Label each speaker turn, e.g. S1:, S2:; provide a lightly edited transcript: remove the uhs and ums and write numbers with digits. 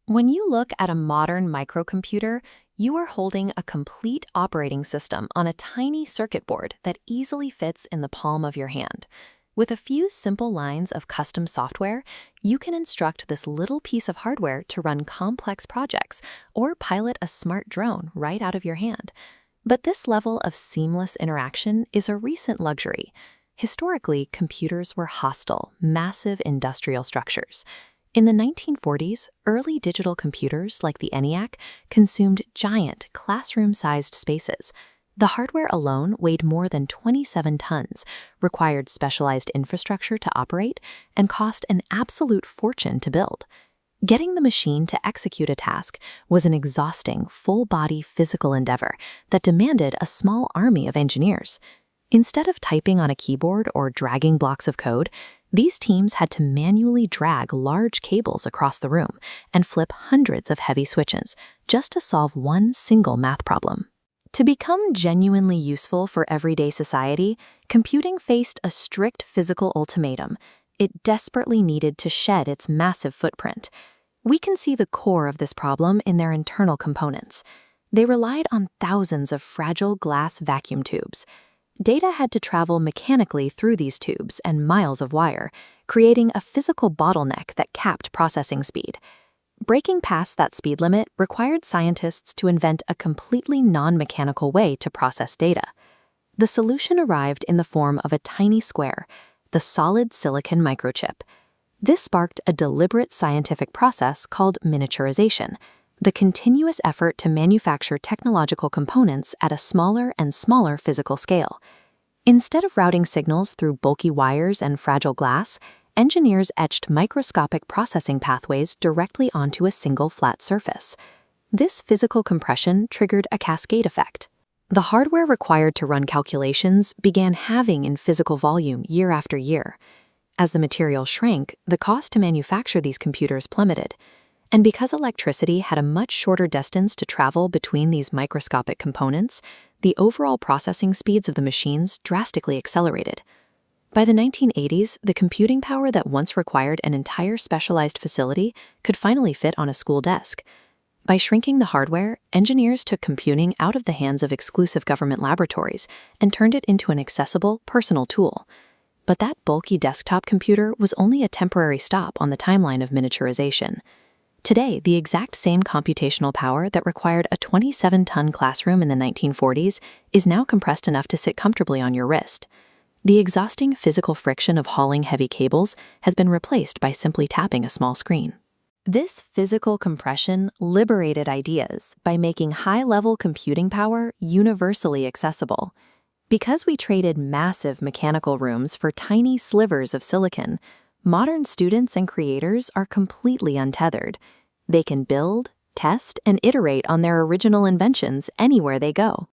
S1: When you look at a modern microcomputer, you are holding a complete operating system on a tiny circuit board that easily fits in the palm of your hand. With a few simple lines of custom software, you can instruct this little piece of hardware to run complex projects or pilot a smart drone right out of your hand. But this level of seamless interaction is a recent luxury. Historically, computers were hostile, massive industrial structures. In the 1940s, early digital computers like the ENIAC consumed giant, classroom-sized spaces. The hardware alone weighed more than 27 tons, required specialized infrastructure to operate, and cost an absolute fortune to build. Getting the machine to execute a task was an exhausting, full-body physical endeavor that demanded a small army of engineers. Instead of typing on a keyboard or dragging blocks of code, these teams had to manually drag large cables across the room and flip hundreds of heavy switches just to solve one single math problem. To become genuinely useful for everyday society, computing faced a strict physical ultimatum. It desperately needed to shed its massive footprint. We can see the core of this problem in their internal components. They relied on thousands of fragile glass vacuum tubes. Data had to travel mechanically through these tubes and miles of wire, creating a physical bottleneck that capped processing speed. Breaking past that speed limit required scientists to invent a completely non-mechanical way to process data. The solution arrived in the form of a tiny square, the solid silicon microchip. This sparked a deliberate scientific process called miniaturization, the continuous effort to manufacture technological components at a smaller and smaller physical scale. Instead of routing signals through bulky wires and fragile glass, engineers etched microscopic processing pathways directly onto a single flat surface. This physical compression triggered a cascade effect. The hardware required to run calculations began halving in physical volume year after year. As the material shrank, the cost to manufacture these computers plummeted. And because electricity had a much shorter distance to travel between these microscopic components, the overall processing speeds of the machines drastically accelerated. By the 1980s, the computing power that once required an entire specialized facility could finally fit on a school desk. By shrinking the hardware, engineers took computing out of the hands of exclusive government laboratories and turned it into an accessible, personal tool. But that bulky desktop computer was only a temporary stop on the timeline of miniaturization. Today, the exact same computational power that required a 27-ton classroom in the 1940s is now compressed enough to sit comfortably on your wrist. The exhausting physical friction of hauling heavy cables has been replaced by simply tapping a small screen. This physical compression liberated ideas by making high-level computing power universally accessible. Because we traded massive mechanical rooms for tiny slivers of silicon, modern students and creators are completely untethered. They can build, test, and iterate on their original inventions anywhere they go.